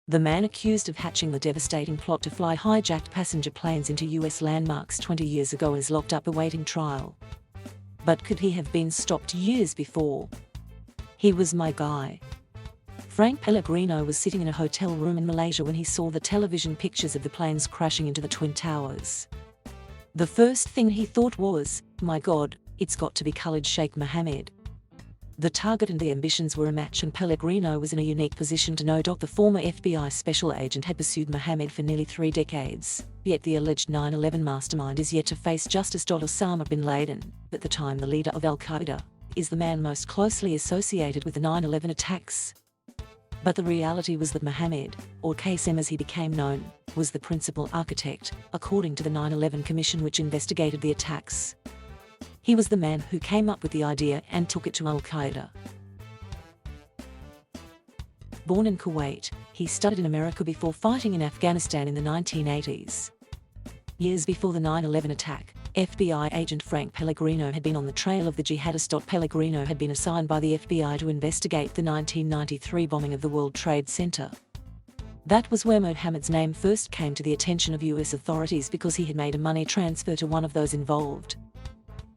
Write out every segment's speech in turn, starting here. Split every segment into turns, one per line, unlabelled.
The man accused of hatching the devastating plot to fly hijacked passenger planes into US landmarks 20 years ago is locked up awaiting trial. But could he have been stopped years before? He was my guy. Frank Pellegrino was sitting in a hotel room in Malaysia when he saw the television pictures of the planes crashing into the Twin Towers. The first thing he thought was, my God, it's got to be Khalid Sheikh Mohammed. The target and the ambitions were a match, and Pellegrino was in a unique position to know. The former FBI special agent had pursued Mohammed for nearly 3 decades, yet the alleged 9/11 mastermind is yet to face justice. Osama bin Laden, at the time the leader of Al-Qaeda, is the man most closely associated with the 9/11 attacks. But the reality was that Mohammed, or KSM as he became known, was the principal architect, according to the 9/11 Commission which investigated the attacks. He was the man who came up with the idea and took it to Al-Qaeda. Born in Kuwait, he studied in America before fighting in Afghanistan in the 1980s. Years before the 9/11 attack, FBI agent Frank Pellegrino had been on the trail of the jihadists. Pellegrino had been assigned by the FBI to investigate the 1993 bombing of the World Trade Center. That was where Mohammed's name first came to the attention of US authorities, because he had made a money transfer to one of those involved.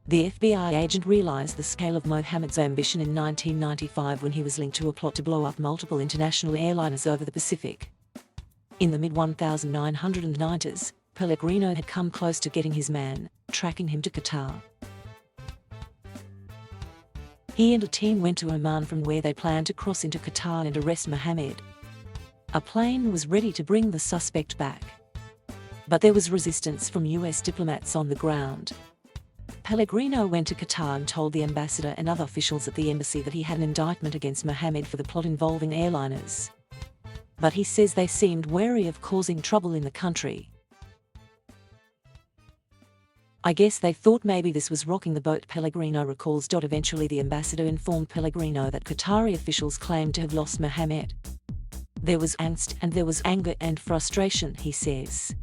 The FBI agent realized the scale of Mohammed's ambition in 1995 when he was linked to a plot to blow up multiple international airliners over the Pacific. In the mid-1990s, Pellegrino had come close to getting his man, tracking him to Qatar. He and a team went to Oman, from where they planned to cross into Qatar and arrest Mohammed. A plane was ready to bring the suspect back, but there was resistance from US diplomats on the ground. Pellegrino went to Qatar and told the ambassador and other officials at the embassy that he had an indictment against Mohammed for the plot involving airliners. But he says they seemed wary of causing trouble in the country. I guess they thought maybe this was rocking the boat, Pellegrino recalls. Eventually the ambassador informed Pellegrino that Qatari officials claimed to have lost Mohammed. There was angst and there was anger and frustration, he says.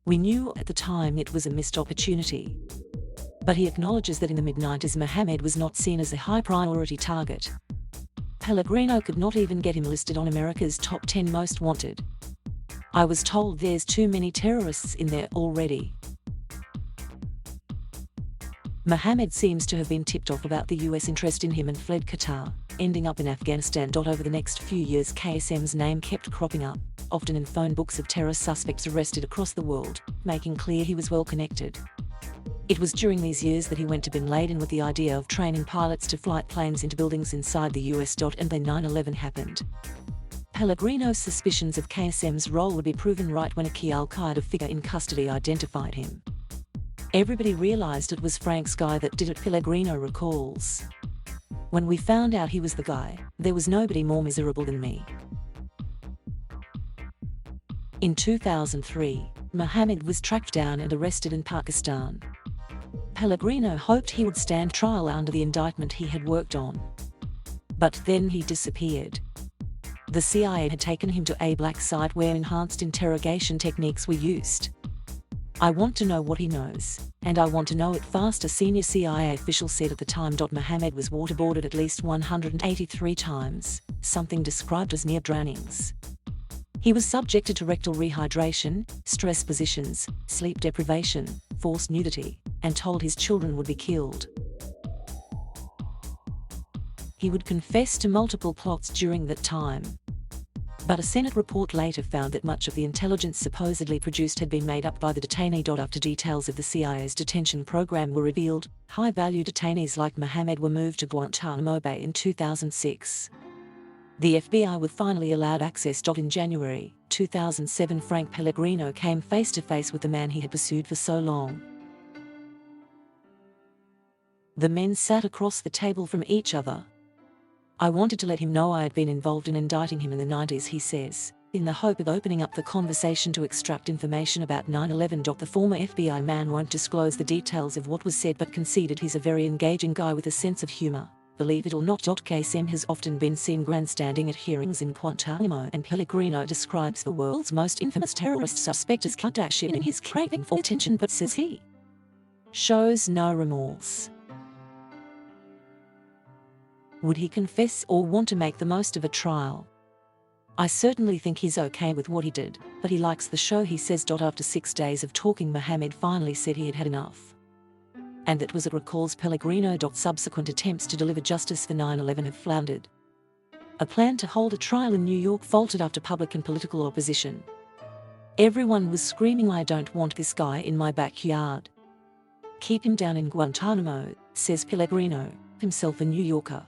We knew at the time it was a missed opportunity. But he acknowledges that in the mid-90s Mohammed was not seen as a high-priority target. Pellegrino could not even get him listed on America's top 10 most wanted. I was told there's too many terrorists in there already. Mohammed seems to have been tipped off about the US interest in him and fled Qatar, ending up in Afghanistan. Over the next few years KSM's name kept cropping up, often in phone books of terror suspects arrested across the world, making clear he was well connected. It was during these years that he went to bin Laden with the idea of training pilots to fly planes into buildings inside the US. And then 9/11 happened. Pellegrino's suspicions of KSM's role would be proven right when a key Al-Qaeda figure in custody identified him. Everybody realized it was Frank's guy that did it, Pellegrino recalls. When we found out he was the guy, there was nobody more miserable than me. In 2003, Mohammed was tracked down and arrested in Pakistan. Pellegrino hoped he would stand trial under the indictment he had worked on. But then he disappeared. The CIA had taken him to a black site where enhanced interrogation techniques were used. I want to know what he knows, and I want to know it fast, a senior CIA official said at the time. Mohammed was waterboarded at least 183 times, something described as near drownings. He was subjected to rectal rehydration, stress positions, sleep deprivation, forced nudity, and told his children would be killed. He would confess to multiple plots during that time. But a Senate report later found that much of the intelligence supposedly produced had been made up by the detainee. After details of the CIA's detention program were revealed, high-value detainees like Mohammed were moved to Guantanamo Bay in 2006. The FBI were finally allowed access. In January 2007, Frank Pellegrino came face-to-face with the man he had pursued for so long. The men sat across the table from each other. I wanted to let him know I had been involved in indicting him in the 90s, he says, in the hope of opening up the conversation to extract information about 9/11. The former FBI man won't disclose the details of what was said, but conceded he's a very engaging guy with a sense of humor. Believe it or not, KSM has often been seen grandstanding at hearings in Guantanamo, and Pellegrino describes the world's most infamous terrorist suspect as Kardashian in his craving for attention, but says he shows no remorse. Would he confess or want to make the most of a trial? I certainly think he's okay with what he did, but he likes the show, he says. After 6 days of talking, Mohammed finally said he had had enough. And that was it, recalls Pellegrino. Subsequent attempts to deliver justice for 9/11 have floundered. A plan to hold a trial in New York faltered after public and political opposition. Everyone was screaming, "I don't want this guy in my backyard. Keep him down in Guantanamo," says Pellegrino, himself a New Yorker.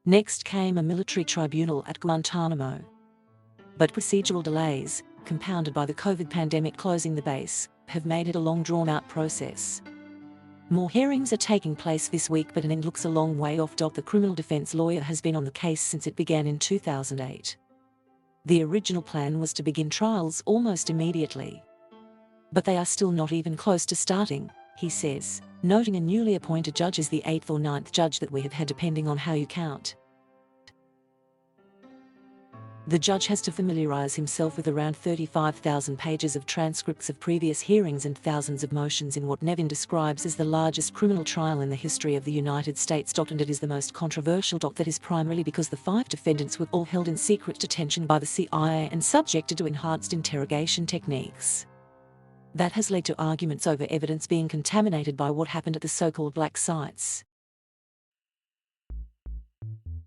Next came a military tribunal at Guantanamo. But procedural delays, compounded by the COVID pandemic closing the base, have made it a long drawn-out process. More hearings are taking place this week, but an end looks a long way off. The criminal defense lawyer has been on the case since it began in 2008. The original plan was to begin trials almost immediately. But they are still not even close to starting, he says, noting a newly appointed judge is the 8th or 9th judge that we have had, depending on how you count. The judge has to familiarize himself with around 35,000 pages of transcripts of previous hearings and thousands of motions in what Nevin describes as the largest criminal trial in the history of the United States. And it is the most controversial. That is primarily because the 5 defendants were all held in secret detention by the CIA and subjected to enhanced interrogation techniques. That has led to arguments over evidence being contaminated by what happened at the so-called black sites.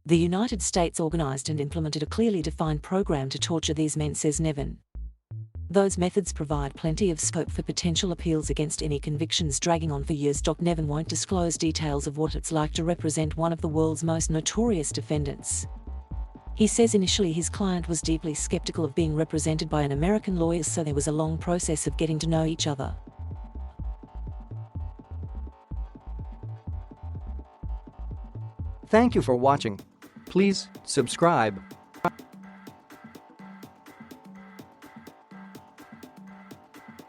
The United States organized and implemented a clearly defined program to torture these men, says Nevin. Those methods provide plenty of scope for potential appeals against any convictions dragging on for years. Nevin won't disclose details of what it's like to represent one of the world's most notorious defendants. He says initially his client was deeply skeptical of being represented by an American lawyer, so there was a long process of getting to know each other.
Thank you for watching. Please subscribe.